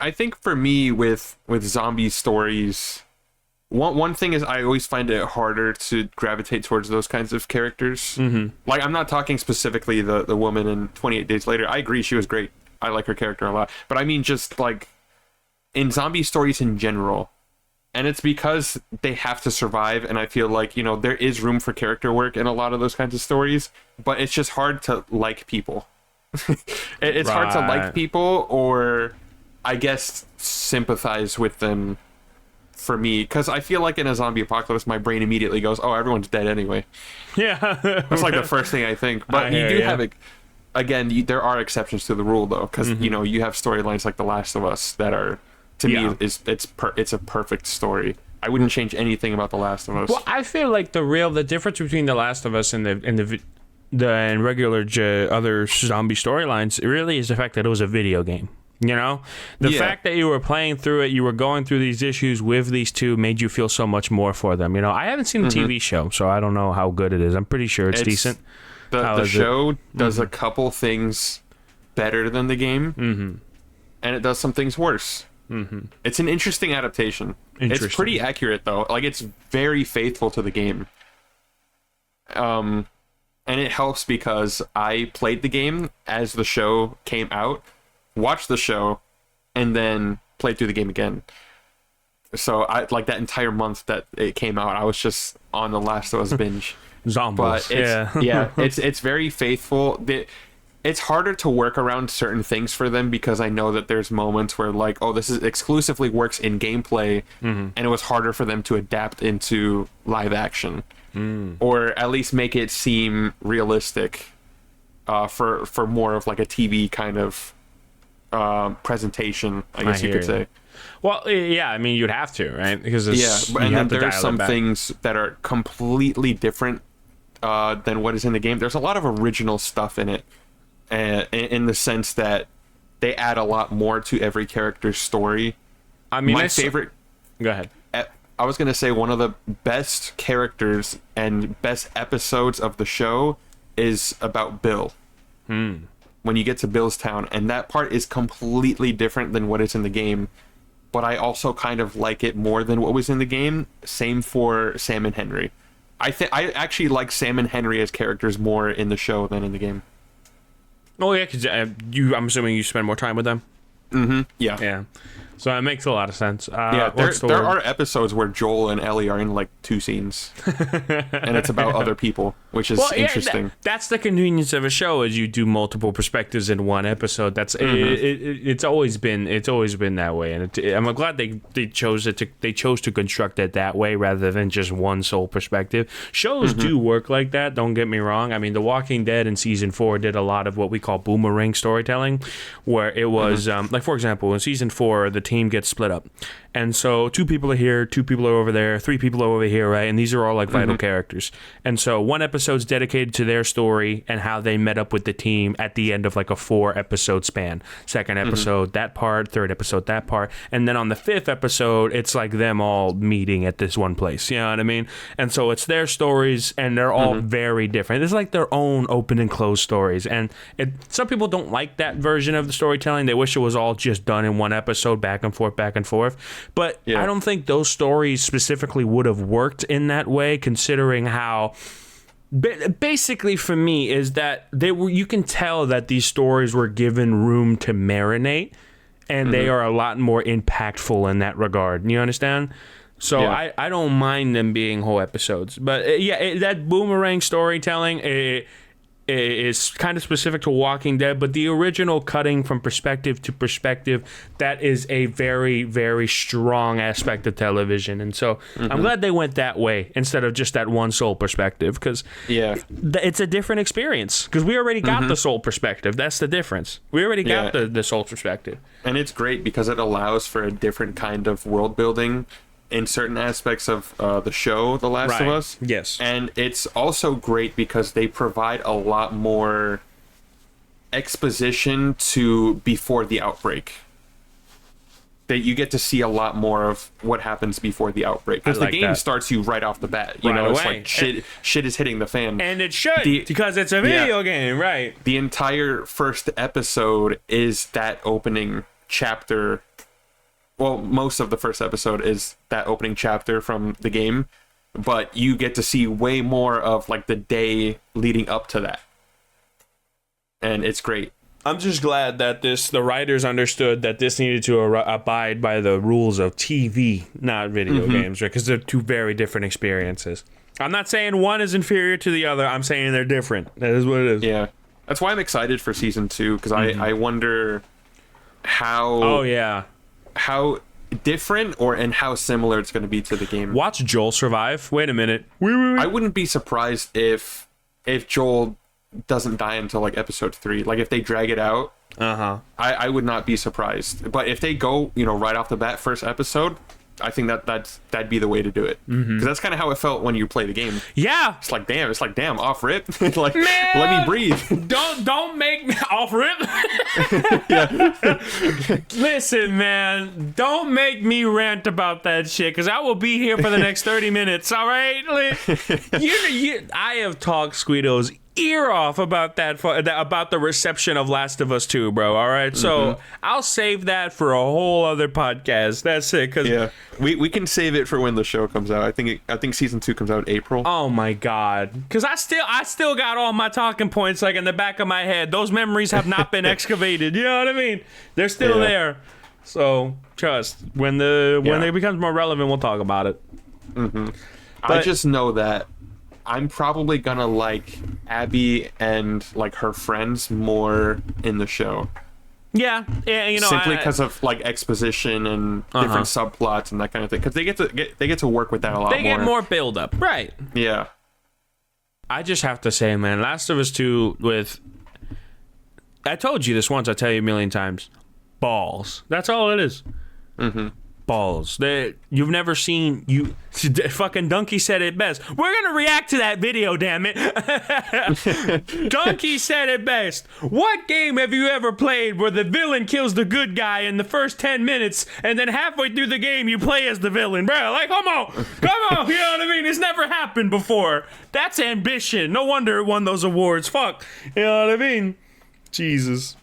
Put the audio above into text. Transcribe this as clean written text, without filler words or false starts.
I think for me with zombie stories, one thing is I always find it harder to gravitate towards those kinds of characters. Like, I'm not talking specifically the woman in 28 Days Later. I agree, she was great. I like her character a lot. But I mean just like in zombie stories in general. And it's because they have to survive, and I feel like, you know, there is room for character work in a lot of those kinds of stories, but it's just hard to like people. It's hard to like people, or I guess sympathize with them, for me, because I feel like in a zombie apocalypse, my brain immediately goes, oh, everyone's dead anyway. Yeah. That's like the first thing I think. But you do have it. Again, there are exceptions to the rule, though, because, you know, you have storylines like The Last of Us that are... To me, it's a perfect story. I wouldn't change anything about The Last of Us. Well, I feel like the difference between The Last of Us and the regular other zombie storylines really is the fact that it was a video game. You know, the fact that you were playing through it, you were going through these issues with these two, made you feel so much more for them. You know, I haven't seen the TV show, so I don't know how good it is. I'm pretty sure it's decent. The show does a couple things better than the game, and it does some things worse. It's an interesting adaptation. It's pretty accurate, though. Like, it's very faithful to the game. And it helps because I played the game as the show came out, watched the show, and then played through the game again. So I like that entire month that it came out, I was just on the Last of Us binge. Zombies. But it's very faithful. It's harder to work around certain things for them because I know that there's moments where, like, oh, this is exclusively works in gameplay, and it was harder for them to adapt into live action, or at least make it seem realistic, for more of like a TV kind of presentation, I guess you could say. Well, yeah, I mean, you'd have to, right? Because and then there's some things that are completely different than what is in the game. There's a lot of original stuff in it. In the sense that they add a lot more to every character's story. I mean, my favorite... Go ahead. I was going to say one of the best characters and best episodes of the show is about Bill. When you get to Bill's town, and that part is completely different than what is in the game, but I also kind of like it more than what was in the game. Same for Sam and Henry. I actually like Sam and Henry as characters more in the show than in the game. Oh yeah, because I'm assuming you spend more time with them. Yeah. Yeah. So that makes a lot of sense. There are episodes where Joel and Ellie are in like 2 scenes, and it's about other people, which is interesting. That's the convenience of a show, is you do multiple perspectives in one episode. That's it's always been that way, and I'm glad they chose to construct it that way rather than just one sole perspective. Shows do work like that. Don't get me wrong. I mean, The Walking Dead in season 4 did a lot of what we call boomerang storytelling, where it was like, for example, in season 4 the team gets split up, and so 2 people are here, 2 people are over there, 3 people are over here, right? And these are all like vital characters, and so one episode's dedicated to their story and how they met up with the team at the end of like a 4 episode span. Second episode that part, third episode that part, and then on the 5th episode it's like them all meeting at this one place, you know what I mean? And so it's their stories, and they're all very different. It's like their own open and closed stories, and some people don't like that version of the storytelling. They wish it was all just done in one episode, back and forth. But I don't think those stories specifically would have worked in that way, considering how basically for me is that you can tell that these stories were given room to marinate, and they are a lot more impactful in that regard. You understand? So I don't mind them being whole episodes. But that boomerang storytelling, is kind of specific to Walking Dead, but the original cutting from perspective to perspective, that is a very, very strong aspect of television. And so I'm glad they went that way instead of just that one sole perspective, because it's a different experience, because we already got the sole perspective. That's the difference. We already got the sole perspective. And it's great because it allows for a different kind of world building in certain aspects of the show, The Last of Us. Yes. And it's also great because they provide a lot more exposition to before the outbreak. That you get to see a lot more of what happens before the outbreak. Because the game starts you right off the bat. You know, it's like shit is hitting the fan. And it should, because it's a video game, right? The entire first episode is that opening chapter well, most of the first episode is that opening chapter from the game, but you get to see way more of like the day leading up to that, and it's great. I'm just glad that the writers understood that this needed to abide by the rules of TV, not video games, right? Because they're two very different experiences. I'm not saying one is inferior to the other. I'm saying they're different. That is what it is. Yeah, that's why I'm excited for season 2, because I wonder how. Oh yeah. How different and how similar it's going to be to the game. Watch Joel survive. Wait a minute. I wouldn't be surprised if Joel doesn't die until like episode 3. Like if they drag it out, I would not be surprised. But if they go, right off the bat, first episode, I think that'd be the way to do it. Because that's kind of how it felt when you play the game. Yeah. It's like damn, off rip. Like, man, let me breathe. Don't make me off rip. Listen, man, don't make me rant about that shit, because I will be here for the next 30 minutes. All right, I have talked Squeedo's ear off about about the reception of Last of Us 2, bro. All right, so I'll save that for a whole other podcast. That's it. Cause we can save it for when the show comes out. I think season 2 comes out in April. Oh my god, because I still got all my talking points like in the back of my head. Those memories have not been excavated. You know what I mean? They're still there. So trust when it becomes more relevant, we'll talk about it. I just know that I'm probably gonna like Abby and like her friends more in the show. Yeah, simply because of like exposition and different subplots and that kind of thing. Because they get to work with that a lot more. They get more build up, right? Yeah. I just have to say, man, Last of Us 2 I told you this once. I tell you a million times. Balls. That's all it is. Balls. You've never seen fucking Donkey said it best. We're gonna react to that video, damn it. Donkey said it best. What game have you ever played where the villain kills the good guy in the first 10 minutes and then halfway through the game you play as the villain, bro? Like, come on, you know what I mean? It's never happened before. That's ambition. No wonder it won those awards. Fuck, you know what I mean? Jesus.